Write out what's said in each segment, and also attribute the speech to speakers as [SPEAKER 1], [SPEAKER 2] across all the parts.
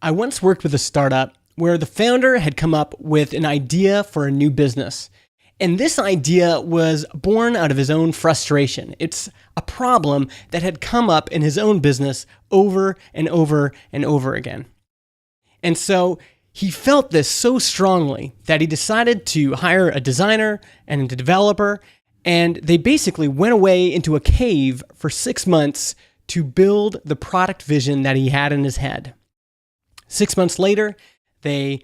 [SPEAKER 1] I once worked with a startup where the founder had come up with an idea for a new business. And this idea was born out of his own frustration. It's a problem that had come up in his own business over and over and over again. And so he felt this so strongly that he decided to hire a designer and a developer, and they basically went away into a cave for 6 months to build the product vision that he had in his head. 6 months later, they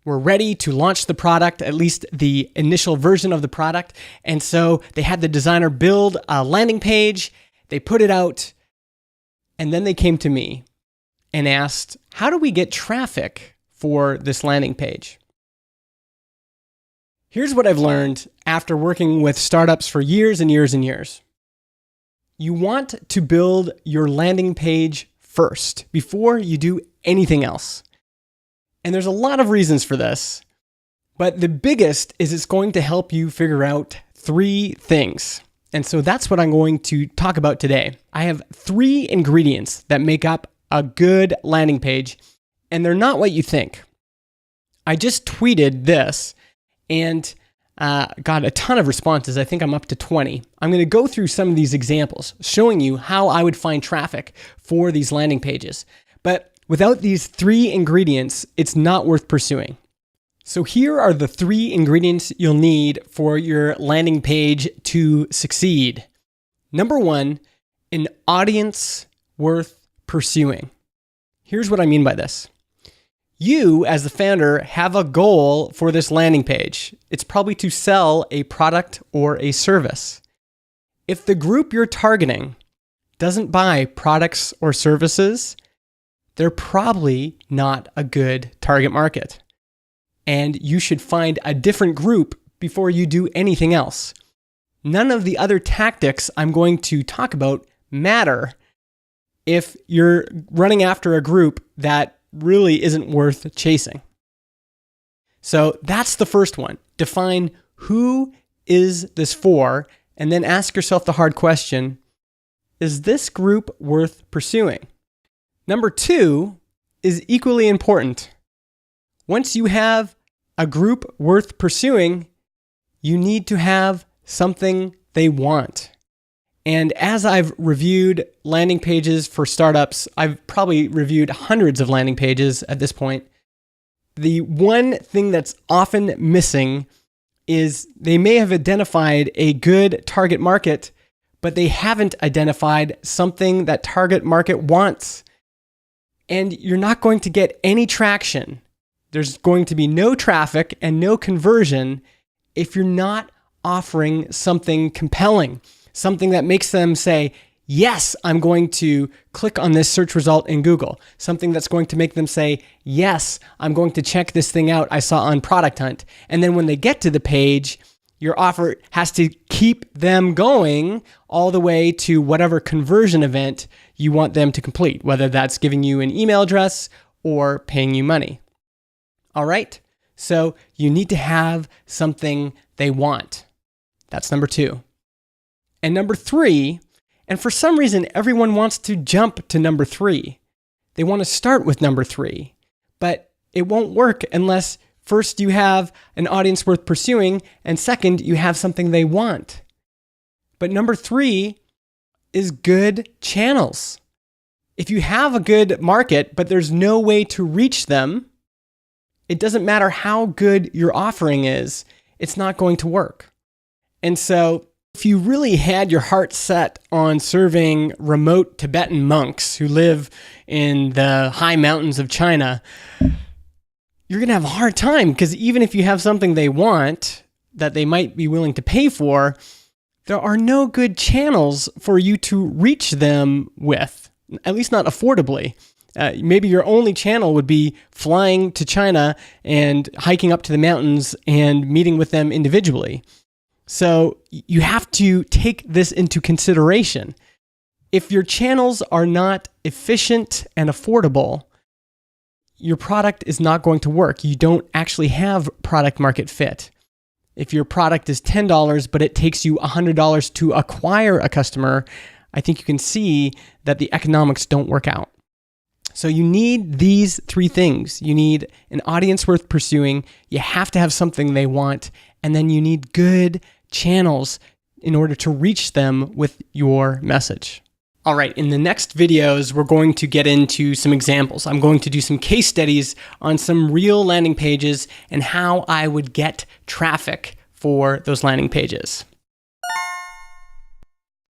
[SPEAKER 1] were ready to launch the product, at least the initial version of the product. And so they had the designer build a landing page, they put it out, and then they came to me and asked, how do we get traffic for this landing page? Here's what I've learned after working with startups for years and years and years. You want to build your landing page first before you do anything else. And there's a lot of reasons for this, but the biggest is it's going to help you figure out 3 things. And so that's what I'm going to talk about today. I have 3 ingredients that make up a good landing page, and they're not what you think. I just tweeted this and got a ton of responses. I think I'm up to 20. I'm going to go through some of these examples, showing you how I would find traffic for these landing pages. But without these 3 ingredients, it's not worth pursuing. So here are the 3 ingredients you'll need for your landing page to succeed. Number 1, an audience worth pursuing. Here's what I mean by this. You, as the founder, have a goal for this landing page. It's probably to sell a product or a service. If the group you're targeting doesn't buy products or services, they're probably not a good target market. And you should find a different group before you do anything else. None of the other tactics I'm going to talk about matter if you're running after a group that really isn't worth chasing. So that's the first one. Define who is this for, and then ask yourself the hard question, is this group worth pursuing? Number 2 is equally important. Once you have a group worth pursuing, you need to have something they want. And as I've reviewed landing pages for startups, I've probably reviewed hundreds of landing pages at this point. The one thing that's often missing is they may have identified a good target market, but they haven't identified something that target market wants. And you're not going to get any traction. There's going to be no traffic and no conversion if you're not offering something compelling, something that makes them say, yes, I'm going to click on this search result in Google. Something that's going to make them say, yes, I'm going to check this thing out I saw on Product Hunt. And then when they get to the page, your offer has to keep them going all the way to whatever conversion event you want them to complete, whether that's giving you an email address or paying you money. All right, so you need to have something they want. That's number 2. And number 3, and for some reason, everyone wants to jump to number 3. They want to start with number 3, but it won't work unless first you have an audience worth pursuing, and second, you have something they want. But number 3 is good channels. If you have a good market, but there's no way to reach them, it doesn't matter how good your offering is, it's not going to work. And so if you really had your heart set on serving remote Tibetan monks who live in the high mountains of China, you're going to have a hard time, because even if you have something they want that they might be willing to pay for, there are no good channels for you to reach them with, at least not affordably. Maybe your only channel would be flying to China and hiking up to the mountains and meeting with them individually. So you have to take this into consideration. If your channels are not efficient and affordable, your product is not going to work. You don't actually have product market fit. If your product is $10, but it takes you $100 to acquire a customer, I think you can see that the economics don't work out. So you need these three things. You need an audience worth pursuing, you have to have something they want, and then you need good channels in order to reach them with your message. All right, in the next videos, we're going to get into some examples. I'm going to do some case studies on some real landing pages and how I would get traffic for those landing pages.